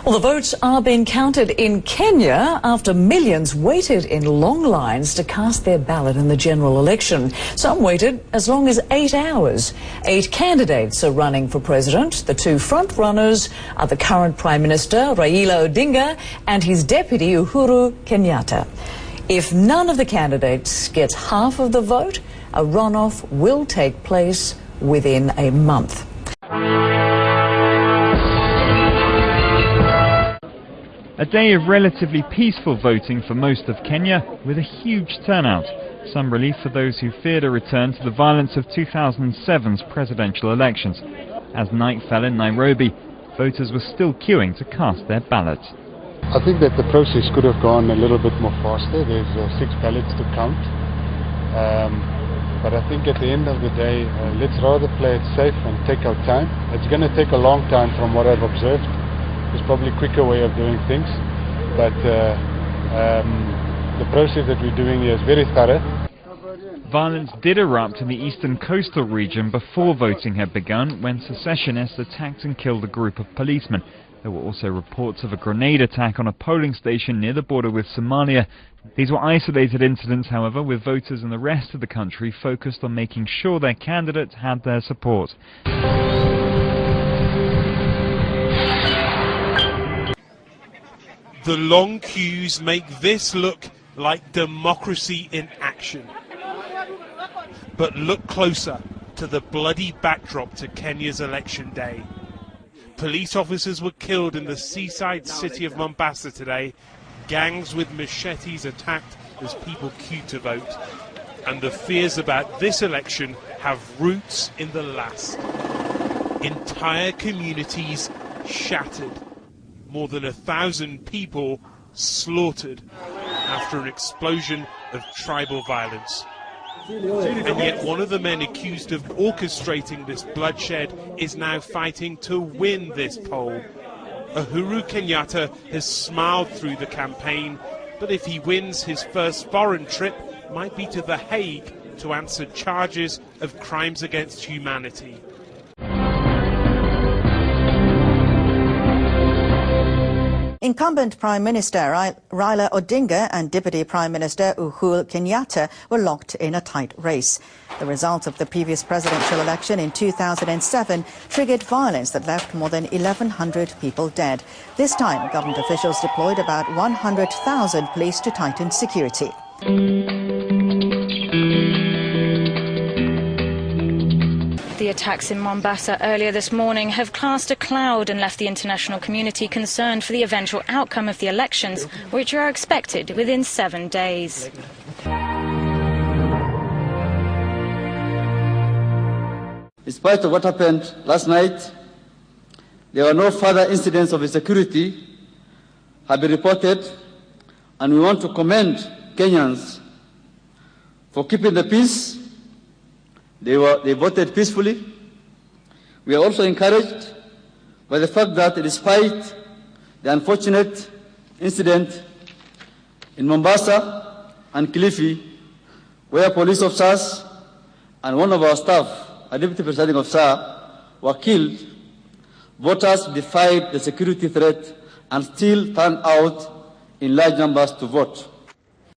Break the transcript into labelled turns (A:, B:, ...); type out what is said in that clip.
A: Well, the votes are being counted in Kenya after millions waited in long lines to cast their ballot in the general election. Some waited as long as 8 hours. 8 candidates are running for president. The two front runners are the current Prime Minister, Raila Odinga, and his deputy, Uhuru Kenyatta. If none of the candidates gets half of the vote, a runoff will take place within a month.
B: A day of relatively peaceful voting for most of Kenya, with a huge turnout. Some relief for those who feared a return to the violence of 2007's presidential elections. As night fell in Nairobi, voters were still queuing to cast their ballots.
C: I think that the process could have gone a little bit more faster. There's 6 ballots to count. But I think at the end of the day, let's rather play it safe and take our time. It's going to take a long time from what I've observed. There's probably a quicker way of doing things, but the process that we're doing here is very thorough.
B: Violence did erupt in the eastern coastal region before voting had begun, when secessionists attacked and killed a group of policemen. There were also reports of a grenade attack on a polling station near the border with Somalia. These were isolated incidents, however, with voters in the rest of the country focused on making sure their candidates had their support.
D: The long queues make this look like democracy in action. But look closer to the bloody backdrop to Kenya's election day. Police officers were killed in the seaside city of Mombasa today. Gangs with machetes attacked as people queued to vote. And the fears about this election have roots in the last. Entire communities shattered. More than 1,000 people slaughtered after an explosion of tribal violence. And yet one of the men accused of orchestrating this bloodshed is now fighting to win this poll. Uhuru Kenyatta has smiled through the campaign, but if he wins, his first foreign trip might be to The Hague to answer charges of crimes against humanity.
E: Incumbent Prime Minister Raila Odinga and Deputy Prime Minister Uhuru Kenyatta were locked in a tight race. The result of the previous presidential election in 2007 triggered violence that left more than 1,100 people dead. This time, government officials deployed about 100,000 police to tighten security.
F: The attacks in Mombasa earlier this morning have cast a cloud and left the international community concerned for the eventual outcome of the elections, which are expected within 7 days.
G: In spite of what happened last night, there were no further incidents of insecurity have been reported, and we want to commend Kenyans for keeping the peace. They voted peacefully. We are also encouraged by the fact that despite the unfortunate incident in Mombasa and Kilifi, where police officers and one of our staff, a deputy presiding officer, were killed, voters defied the security threat and still turned out in large numbers to vote.